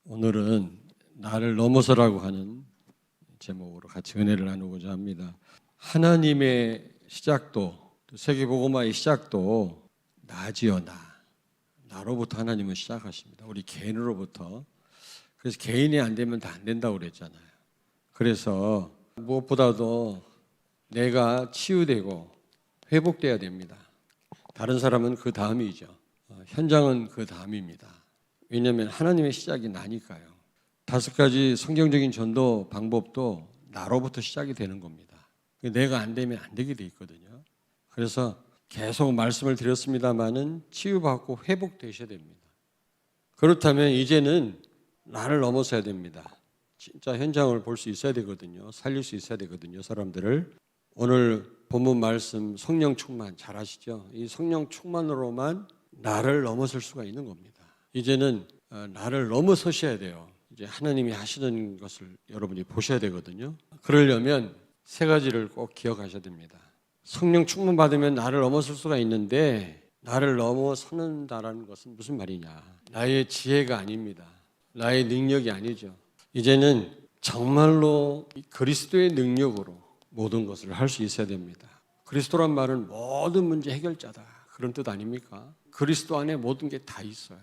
오늘은 나를 넘어서라고 하는 제목으로 같이 은혜를 나누고자 합니다. 하나님의 시작도, 세계복음화의 시작도 나지요, 나로부터 하나님은 시작하십니다. 우리 개인으로부터. 그래서 개인이 안 되면 다 안 된다고 그랬잖아요. 그래서 무엇보다도 내가 치유되고 회복돼야 됩니다. 다른 사람은 그 다음이죠. 현장은 그 다음입니다. 왜냐하면 하나님의 시작이 나니까요. 5가지 성경적인 전도 방법도 나로부터 시작이 되는 겁니다. 내가 안 되면 안 되게 돼 있거든요. 그래서 계속 말씀을 드렸습니다마는 치유받고 회복되셔야 됩니다. 그렇다면 이제는 나를 넘어서야 됩니다. 진짜 현장을 볼 수 있어야 되거든요. 살릴 수 있어야 되거든요. 사람들을. 오늘 본문 말씀 성령 충만 잘 아시죠? 이 성령 충만으로만 나를 넘어설 수가 있는 겁니다. 이제는 나를 넘어서셔야 돼요. 이제 하나님이 하시는 것을 여러분이 보셔야 되거든요. 그러려면 3가지를 꼭 기억하셔야 됩니다. 성령 충만 받으면 나를 넘어설 수가 있는데 나를 넘어서는다라는 것은 무슨 말이냐? 나의 지혜가 아닙니다. 나의 능력이 아니죠. 이제는 정말로 그리스도의 능력으로 모든 것을 할 수 있어야 됩니다. 그리스도란 말은 모든 문제 해결자다. 그런 뜻 아닙니까? 그리스도 안에 모든 게 다 있어요.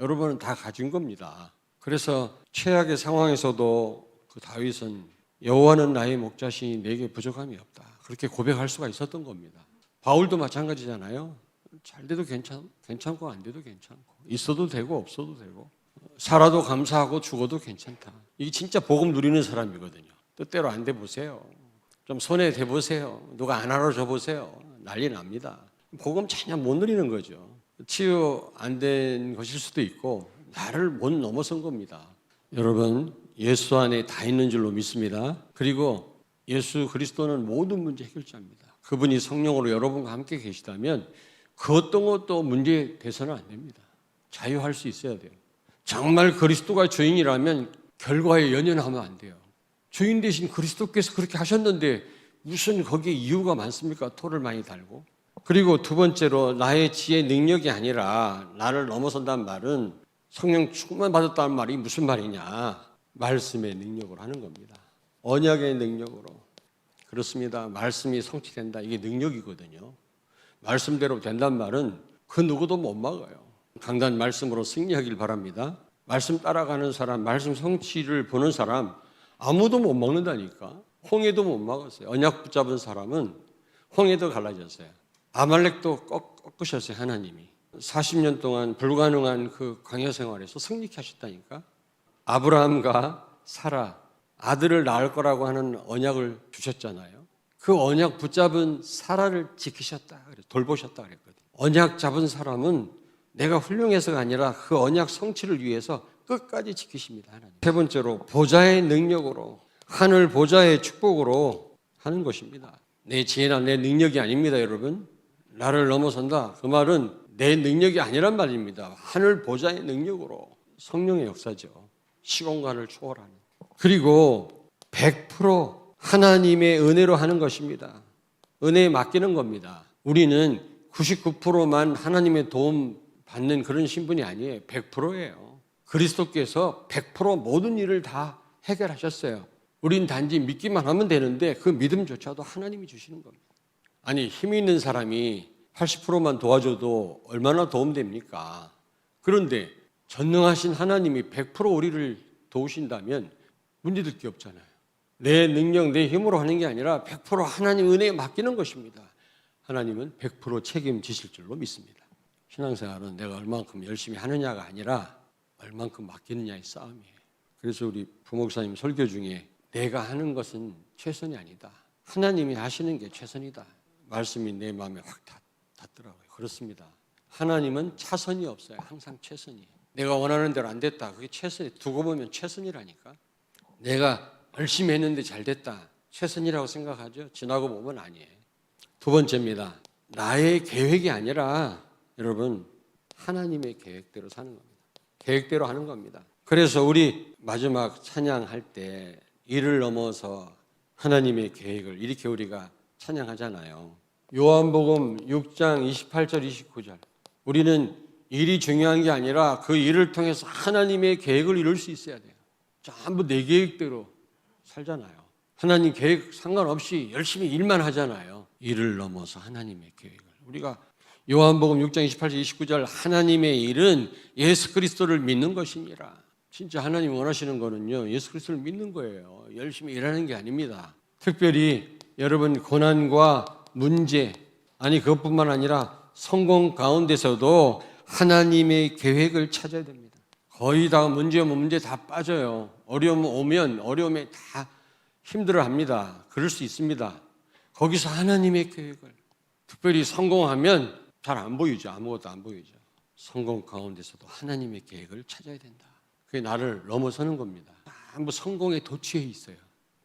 여러분은 다 가진 겁니다. 그래서 최악의 상황에서도 그 다윗은 여호와는 나의 목자시니 내게 부족함이 없다. 그렇게 고백할 수가 있었던 겁니다. 바울도 마찬가지잖아요. 잘 돼도 괜찮고 안 돼도 괜찮고 있어도 되고 없어도 되고 살아도 감사하고 죽어도 괜찮다. 이게 진짜 복음 누리는 사람이거든요. 뜻대로 안 돼 보세요. 좀 손에 대 보세요. 누가 안 알아줘 보세요. 난리 납니다. 복음 전혀 못 누리는 거죠. 치유 안 된 것일 수도 있고 나를 못 넘어선 겁니다. 여러분 예수 안에 다 있는 줄로 믿습니다. 그리고 예수 그리스도는 모든 문제 해결자입니다. 그분이 성령으로 여러분과 함께 계시다면 그 어떤 것도 문제 돼서는 안 됩니다. 자유할 수 있어야 돼요. 정말 그리스도가 주인이라면 결과에 연연하면 안 돼요. 주인 대신 그리스도께서 그렇게 하셨는데 무슨 거기에 이유가 많습니까? 토를 많이 달고. 그리고 2번째로 나의 지혜 능력이 아니라 나를 넘어선다는 말은 성령 충만 받았다는 말이 무슨 말이냐? 말씀의 능력으로 하는 겁니다. 언약의 능력으로. 그렇습니다. 말씀이 성취된다. 이게 능력이거든요. 말씀대로 된다는 말은 그 누구도 못 막아요. 강단 말씀으로 승리하길 바랍니다. 말씀 따라가는 사람, 말씀 성취를 보는 사람 아무도 못 막는다니까. 홍해도 못 막았어요. 언약 붙잡은 사람은 홍해도 갈라졌어요. 아말렉도 꺾으셨어요. 하나님이 40년 동안 불가능한 그 광야 생활에서 승리케 하셨다니까. 아브라함과 사라 아들을 낳을 거라고 하는 언약을 주셨잖아요. 그 언약 붙잡은 사라를 지키셨다, 돌보셨다 그랬거든요. 언약 잡은 사람은 내가 훌륭해서가 아니라 그 언약 성취를 위해서 끝까지 지키십니다. 하나님. 3번째로 보좌의 능력으로, 하늘 보좌의 축복으로 하는 것입니다. 내 지혜나 내 능력이 아닙니다, 여러분. 나를 넘어선다. 그 말은 내 능력이 아니란 말입니다. 하늘 보좌의 능력으로. 성령의 역사죠. 시공간을 초월하는. 그리고 100% 하나님의 은혜로 하는 것입니다. 은혜에 맡기는 겁니다. 우리는 99%만 하나님의 도움 받는 그런 신분이 아니에요. 100%예요. 그리스도께서 100% 모든 일을 다 해결하셨어요. 우린 단지 믿기만 하면 되는데 그 믿음조차도 하나님이 주시는 겁니다. 아니 힘 있는 사람이 80%만 도와줘도 얼마나 도움됩니까? 그런데 전능하신 하나님이 100% 우리를 도우신다면 문제될 게 없잖아요. 내 능력, 내 힘으로 하는 게 아니라 100% 하나님 은혜에 맡기는 것입니다. 하나님은 100% 책임지실 줄로 믿습니다. 신앙생활은 내가 얼만큼 열심히 하느냐가 아니라 얼만큼 맡기느냐의 싸움이에요. 그래서 우리 부목사님 설교 중에 내가 하는 것은 최선이 아니다. 하나님이 하시는 게 최선이다. 말씀이 내 마음에 확 닿더라고요. 그렇습니다. 하나님은 차선이 없어요. 항상 최선이에요. 내가 원하는 대로 안 됐다. 그게 최선이, 두고 보면 최선이라니까. 내가 열심히 했는데 잘 됐다. 최선이라고 생각하죠. 지나고 보면 아니에요. 2번째입니다. 나의 계획이 아니라 여러분 하나님의 계획대로 사는 겁니다. 계획대로 하는 겁니다. 그래서 우리 마지막 찬양할 때 이를 넘어서 하나님의 계획을 이렇게 우리가 찬양하잖아요. 요한복음 6장 28절 29절. 우리는 일이 중요한 게 아니라 그 일을 통해서 하나님의 계획을 이룰 수 있어야 돼요. 전부 내 계획대로 살잖아요. 하나님 계획 상관없이 열심히 일만 하잖아요. 일을 넘어서 하나님의 계획을. 우리가 요한복음 6장 28절 29절 하나님의 일은 예수 그리스도를 믿는 것이니라. 진짜 하나님 원하시는 거는요, 예수 그리스도를 믿는 거예요. 열심히 일하는 게 아닙니다. 특별히 여러분 고난과 문제, 아니 그것뿐만 아니라 성공 가운데서도 하나님의 계획을 찾아야 됩니다. 거의 다 문제 오면 문제 다 빠져요. 어려움 오면 어려움에 다 힘들어합니다. 그럴 수 있습니다. 거기서 하나님의 계획을, 특별히 성공하면 잘 안 보이죠. 아무것도 안 보이죠. 성공 가운데서도 하나님의 계획을 찾아야 된다. 그게 나를 넘어서는 겁니다. 전부 성공에 도취해 있어요.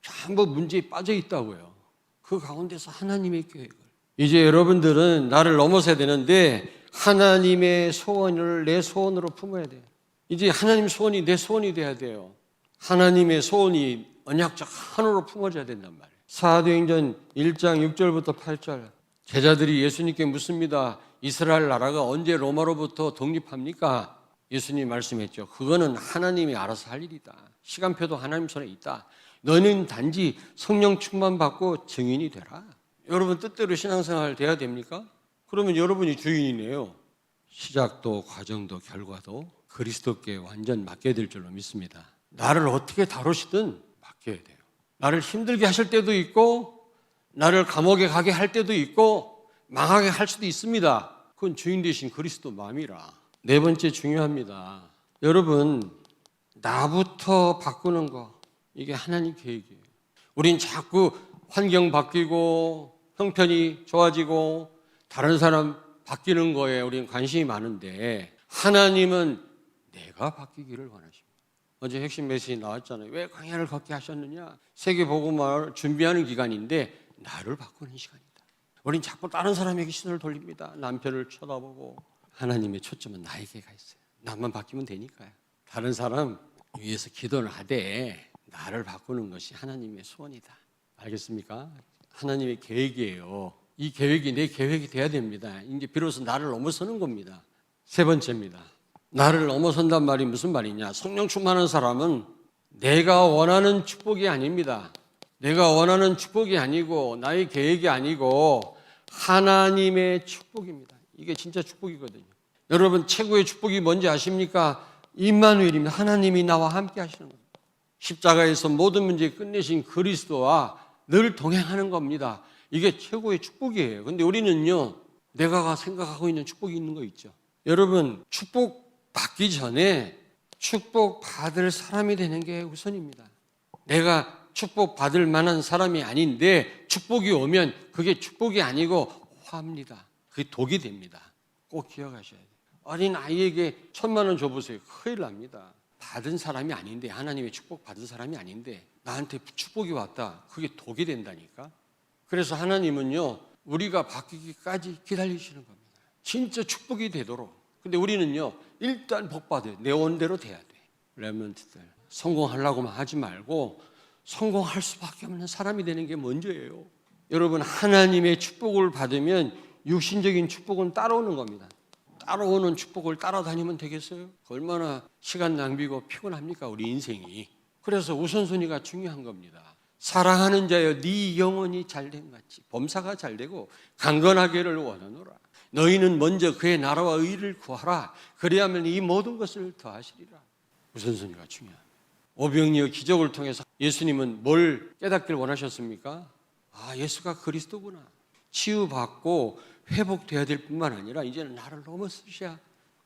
전부 문제에 빠져 있다고요. 그 가운데서 하나님의 계획을. 이제 여러분들은 나를 넘어서야 되는데 하나님의 소원을 내 소원으로 품어야 돼요. 이제 하나님 소원이 내 소원이 돼야 돼요. 하나님의 소원이 언약적 한으로 품어져야 된단 말이에요. 사도행전 1장 6절부터 8절 제자들이 예수님께 묻습니다. 이스라엘 나라가 언제 로마로부터 독립합니까? 예수님 말씀했죠. 그거는 하나님이 알아서 할 일이다. 시간표도 하나님 손에 있다. 너는 단지 성령 충만 받고 증인이 되라. 여러분 뜻대로 신앙생활 돼야 됩니까? 그러면 여러분이 주인이네요. 시작도 과정도 결과도 그리스도께 완전 맡겨야 될 줄로 믿습니다. 나를 어떻게 다루시든 맡겨야 돼요. 나를 힘들게 하실 때도 있고 나를 감옥에 가게 할 때도 있고 망하게 할 수도 있습니다. 그건 주인 되신 그리스도 마음이라. 네 번째 중요합니다. 여러분 나부터 바꾸는 거 이게 하나님 계획이에요. 우린 자꾸 환경 바뀌고 형편이 좋아지고 다른 사람 바뀌는 거에 우리는 관심이 많은데 하나님은 내가 바뀌기를 원하십니다. 어제 핵심 메시지 나왔잖아요. 왜 광야를 걷게 하셨느냐? 세계복음화를 준비하는 기간인데 나를 바꾸는 시간이다. 우린 자꾸 다른 사람에게 시선을 돌립니다. 남편을 쳐다보고 하나님의 초점은 나에게 가 있어요. 나만 바뀌면 되니까요. 다른 사람 위해서 기도를 하되 나를 바꾸는 것이 하나님의 소원이다. 알겠습니까? 하나님의 계획이에요. 이 계획이 내 계획이 돼야 됩니다. 이제 비로소 나를 넘어서는 겁니다. 세 번째입니다. 나를 넘어선단 말이 무슨 말이냐? 성령 충만한 사람은 내가 원하는 축복이 아닙니다. 내가 원하는 축복이 아니고 나의 계획이 아니고 하나님의 축복입니다. 이게 진짜 축복이거든요. 여러분 최고의 축복이 뭔지 아십니까? 임마누엘입니다. 하나님이 나와 함께 하시는 겁니다. 십자가에서 모든 문제 끝내신 그리스도와 늘 동행하는 겁니다. 이게 최고의 축복이에요. 근데 우리는요, 내가 생각하고 있는 축복이 있는 거 있죠. 여러분, 축복 받기 전에 축복 받을 사람이 되는 게 우선입니다. 내가 축복 받을 만한 사람이 아닌데 축복이 오면 그게 축복이 아니고 화합니다. 그게 독이 됩니다. 꼭 기억하셔야 돼요. 어린 아이에게 1,000만 원 줘보세요. 큰일 납니다. 받은 사람이 아닌데, 하나님의 축복 받은 사람이 아닌데 나한테 축복이 왔다. 그게 독이 된다니까. 그래서 하나님은요, 우리가 바뀌기까지 기다리시는 겁니다. 진짜 축복이 되도록. 근데 우리는요, 일단 복 받아요. 내 원대로 돼야 돼. 렘넌트들 성공하려고만 하지 말고 성공할 수밖에 없는 사람이 되는 게 먼저예요. 여러분, 하나님의 축복을 받으면 육신적인 축복은 따라오는 겁니다. 따라오는 축복을 따라다니면 되겠어요? 얼마나 시간 낭비고 피곤합니까? 우리 인생이. 그래서 우선순위가 중요한 겁니다. 사랑하는 자여 네 영혼이 잘된 같이 범사가 잘되고 강건하기를 원하노라. 너희는 먼저 그의 나라와 의를 구하라. 그리하면 이 모든 것을 더하시리라. 우선순위가 중요합니다. 오병이어 기적을 통해서 예수님은 뭘 깨닫기를 원하셨습니까? 아, 예수가 그리스도구나. 치유받고 회복돼야 될 뿐만 아니라 이제는 나를 넘어서셔야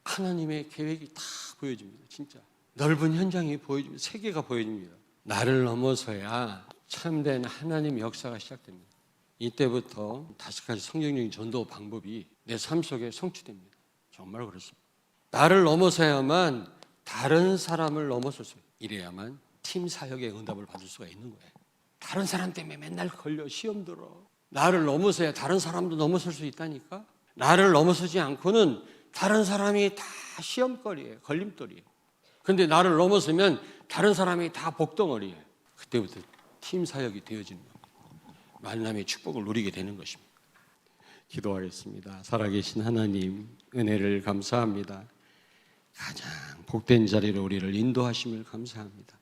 하나님의 계획이 다 보여집니다. 진짜 넓은 현장이 보여집니다. 세계가 보여집니다. 나를 넘어서야 참된 하나님의 역사가 시작됩니다. 이때부터 5가지 성경적인 전도 방법이 내 삶 속에 성취됩니다. 정말 그렇습니다. 나를 넘어서야만 다른 사람을 넘어설 수 있어요. 이래야만 팀 사역의 응답을 받을 수가 있는 거예요. 다른 사람 때문에 맨날 걸려 시험 들어. 나를 넘어서야 다른 사람도 넘어설 수 있다니까. 나를 넘어서지 않고는 다른 사람이 다 시험거리예요. 걸림돌이에요. 근데 나를 넘어서면 다른 사람이 다 복덩어리예요. 그때부터 팀 사역이 되어지는 겁니다. 만남의 축복을 누리게 되는 것입니다. 기도하겠습니다. 살아계신 하나님, 은혜를 감사합니다. 가장 복된 자리로 우리를 인도하심을 감사합니다.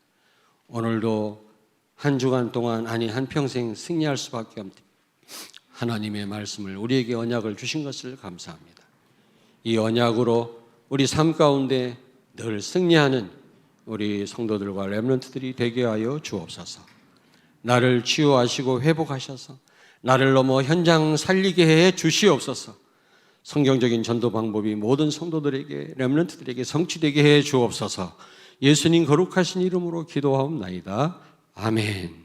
오늘도 한 주간 동안 아니 한평생 승리할 수밖에 없는 하나님의 말씀을 우리에게 언약을 주신 것을 감사합니다. 이 언약으로 우리 삶 가운데 늘 승리하는 우리 성도들과 렘넌트들이 되게 하여 주옵소서. 나를 치유하시고 회복하셔서 나를 넘어 현장 살리게 해 주시옵소서. 성경적인 전도 방법이 모든 성도들에게 렘넌트들에게 성취되게 해 주옵소서. 예수님 거룩하신 이름으로 기도하옵나이다. 아멘.